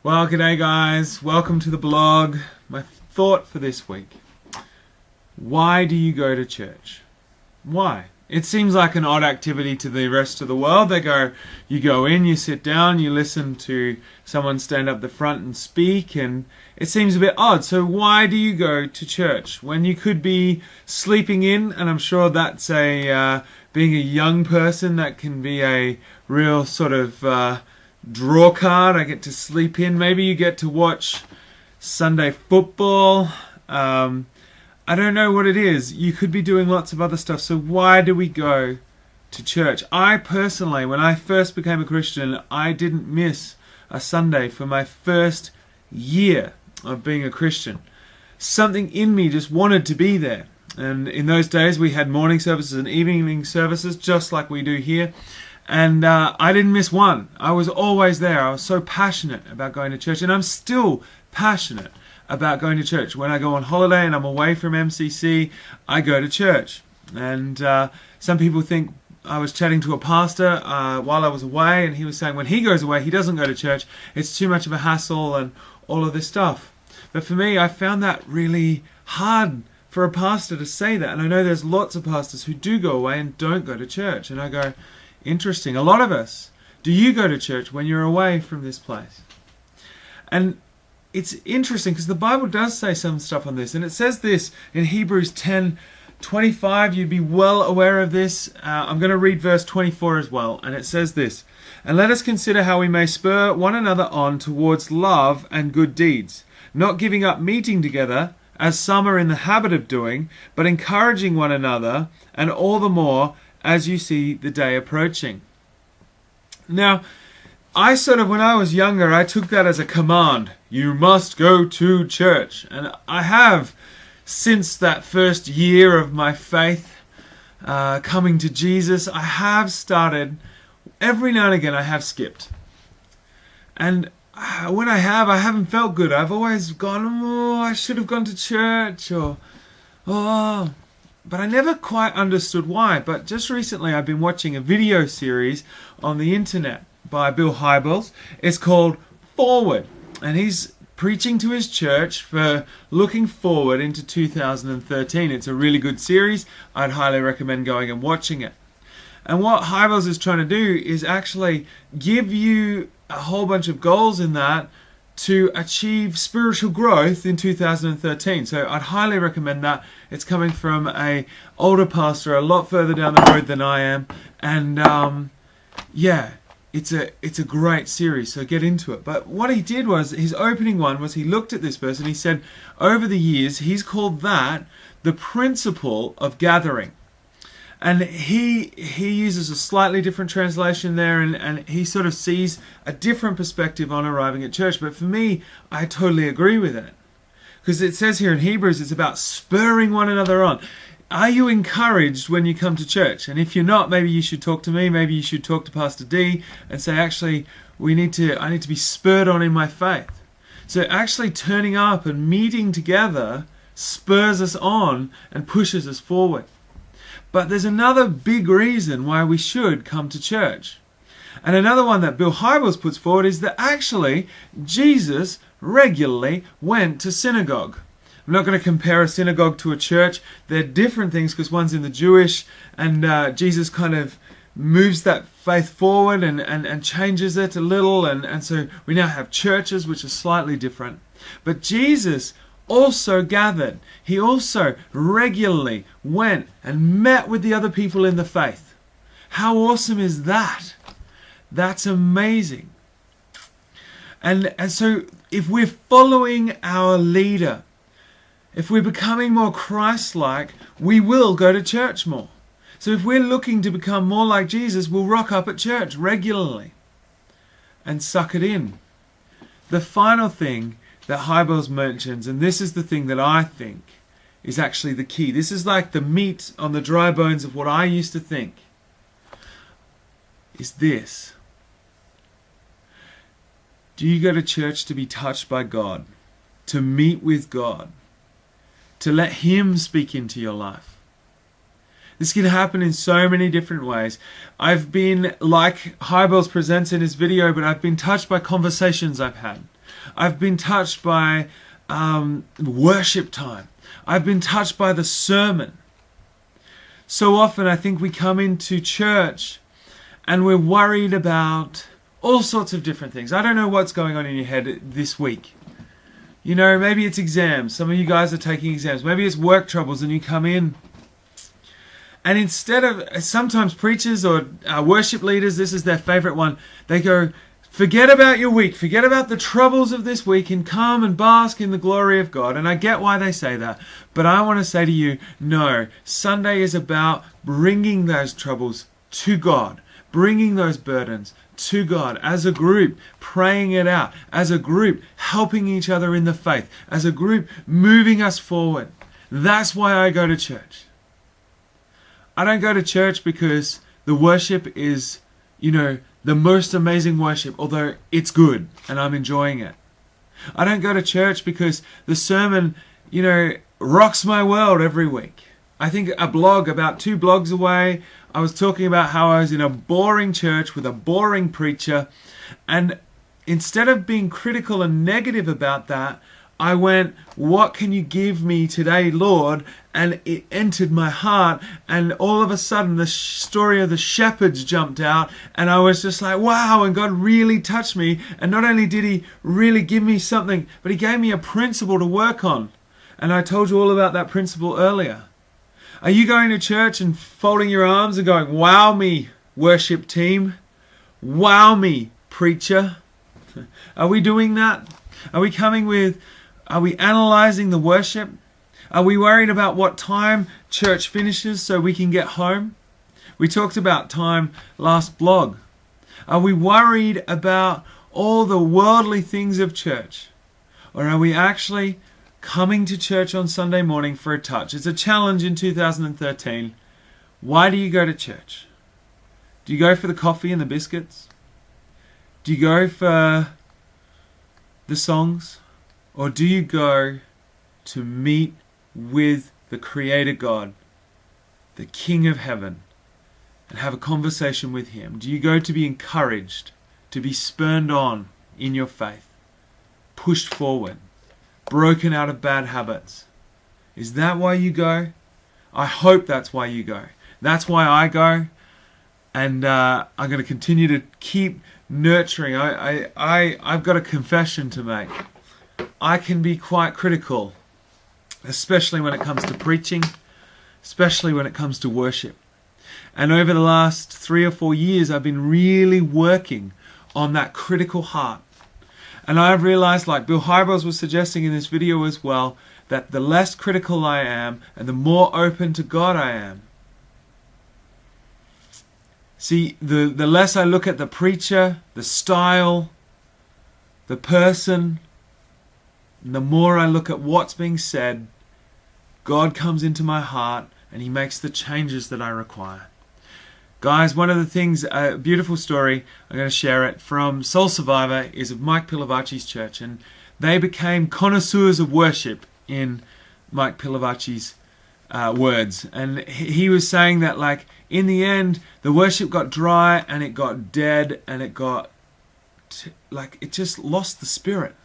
Well, g'day guys. Welcome to the blog. My thought for this week. Why do you go to church? Why? It seems like an odd activity to the rest of the world. You go in, you sit down, you listen to someone stand up the front and speak, and it seems a bit odd. So why do you go to church when you could be sleeping in? And I'm sure that's being a young person, that can be a real sort of draw card. I get to sleep in. Maybe you get to watch Sunday football. I don't know what it is. You could be doing lots of other stuff. So why do we go to church? I personally, when I first became a Christian, I didn't miss a Sunday for my first year of being a Christian. Something in me just wanted to be there. And in those days we had morning services and evening services just like we do here. And I didn't miss one. I was always there. I was so passionate about going to church, and I'm still passionate about going to church. When I go on holiday and I'm away from MCC, I go to church. And some people think I was chatting to a pastor while I was away, and he was saying when he goes away, he doesn't go to church. It's too much of a hassle and all of this stuff. But for me, I found that really hard for a pastor to say that. And I know there's lots of pastors who do go away and don't go to church. And I go, interesting. A lot of us. Do you go to church when you're away from this place? And it's interesting because the Bible does say some stuff on this. And it says this in Hebrews 10:25. You'd be well aware of this. I'm going to read verse 24 as well. And it says this: "And let us consider how we may spur one another on towards love and good deeds, not giving up meeting together, as some are in the habit of doing, but encouraging one another, and all the more as you see the day approaching." Now, when I was younger, I took that as a command. You must go to church. And I have, since that first year of my faith, coming to Jesus, I have started, every now and again I have skipped. And when I haven't felt good. I've always gone, I should have gone to church, or, but I never quite understood why. But just recently I've been watching a video series on the internet by Bill Hybels. It's called Forward. And he's preaching to his church for looking forward into 2013. It's a really good series. I'd highly recommend going and watching it. And what Hybels is trying to do is actually give you a whole bunch of goals in that to achieve spiritual growth in 2013. So I'd highly recommend that. It's coming from an older pastor a lot further down the road than I am. And it's a great series, so get into it. But what he did was, his opening one was, he looked at this verse and he said, over the years, he's called that the principle of gathering. And he uses a slightly different translation there, and he sort of sees a different perspective on arriving at church. But for me, I totally agree with it. Because it says here in Hebrews, it's about spurring one another on. Are you encouraged when you come to church? And if you're not, maybe you should talk to me. Maybe you should talk to Pastor D and say, actually, I need to be spurred on in my faith. So actually turning up and meeting together spurs us on and pushes us forward. But there's another big reason why we should come to church. And another one that Bill Hybels puts forward is that actually Jesus regularly went to synagogue. I'm not going to compare a synagogue to a church. They're different things because one's in the Jewish, and Jesus kind of moves that faith forward and changes it a little. And so we now have churches which are slightly different. But Jesus also gathered. He also regularly went and met with the other people in the faith. How awesome is that? That's amazing. And so if we're following our leader, if we're becoming more Christ-like, we will go to church more. So if we're looking to become more like Jesus, we'll rock up at church regularly and suck it in. The final thing that Hybels mentions, and this is the thing that I think is actually the key. This is like the meat on the dry bones of what I used to think, is this. Do you go to church to be touched by God? To meet with God? To let Him speak into your life? This can happen in so many different ways. I've been, like Hybels presents in his video, but I've been touched by conversations I've had. I've been touched by worship time. I've been touched by the sermon. So often I think we come into church and we're worried about all sorts of different things. I don't know what's going on in your head this week. You know, maybe it's exams. Some of you guys are taking exams. Maybe it's work troubles and you come in. And instead of, sometimes preachers or worship leaders, this is their favorite one, they go, forget about your week, forget about the troubles of this week and come and bask in the glory of God. And I get why they say that. But I want to say to you, no, Sunday is about bringing those troubles to God, bringing those burdens to God as a group, praying it out, as a group, helping each other in the faith, as a group, moving us forward. That's why I go to church. I don't go to church because the worship is, the most amazing worship, although it's good and I'm enjoying it. I don't go to church because the sermon, rocks my world every week. I think a blog about 2 blogs away, I was talking about how I was in a boring church with a boring preacher, and instead of being critical and negative about that, I went, what can you give me today, Lord? And it entered my heart, and all of a sudden the story of the shepherds jumped out, and I was just like, wow, and God really touched me. And not only did he really give me something, but he gave me a principle to work on. And I told you all about that principle earlier. Are you going to church and folding your arms and going, wow me, worship team? Wow me, preacher? Are we doing that? Are we analyzing the worship? Are we worried about what time church finishes so we can get home? We talked about time last blog. Are we worried about all the worldly things of church? Or are we actually coming to church on Sunday morning for a touch? It's a challenge in 2013. Why do you go to church? Do you go for the coffee and the biscuits? Do you go for the songs? Or do you go to meet with the Creator God, the King of Heaven, and have a conversation with Him? Do you go to be encouraged, to be spurred on in your faith, pushed forward, broken out of bad habits? Is that why you go? I hope that's why you go. That's why I go, and I'm going to continue to keep nurturing. I've got a confession to make. I can be quite critical, especially when it comes to preaching, especially when it comes to worship. And over the last 3 or 4 years, I've been really working on that critical heart. And I've realized, like Bill Hybels was suggesting in this video as well, that the less critical I am and the more open to God I am. See, the less I look at the preacher, the style, the person, and the more I look at what's being said, God comes into my heart and He makes the changes that I require. Guys, one of the things, a beautiful story, I'm going to share it, from Soul Survivor, is of Mike Pilavachi's church. And they became connoisseurs of worship in Mike Pilavachi's words. And he was saying that, like, in the end, the worship got dry and it got dead and it got, it just lost the spirit.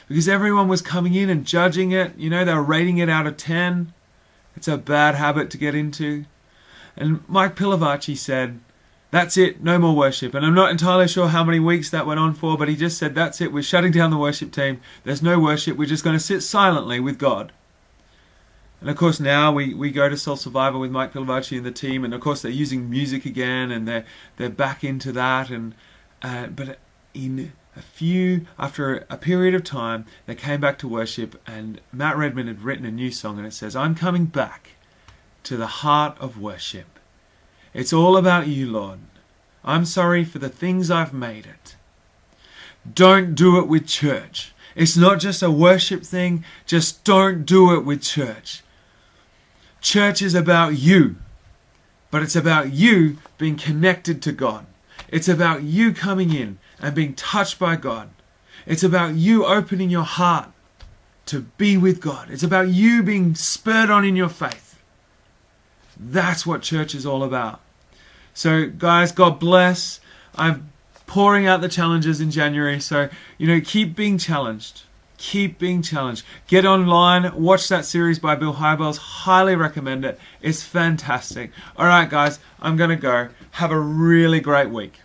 Because everyone was coming in and judging it. They were rating it out of 10. It's a bad habit to get into. And Mike Pilavachi said, that's it, no more worship. And I'm not entirely sure how many weeks that went on for, but he just said, that's it, we're shutting down the worship team. There's no worship, we're just going to sit silently with God. And of course now we go to Soul Survivor with Mike Pilavachi and the team, and of course they're using music again, and they're back into that. But after a period of time, they came back to worship, and Matt Redman had written a new song, and it says, I'm coming back to the heart of worship. It's all about you, Lord. I'm sorry for the things I've made it. Don't do it with church. It's not just a worship thing. Just don't do it with church. Church is about you, but it's about you being connected to God. It's about you coming in and being touched by God. It's about you opening your heart to be with God. It's about you being spurred on in your faith. That's what church is all about. So guys, God bless. I've pouring out the challenges in January. So, keep being challenged. Keep being challenged. Get online, watch that series by Bill Hybels. Highly recommend it. It's fantastic. All right, guys, I'm going to go. Have a really great week.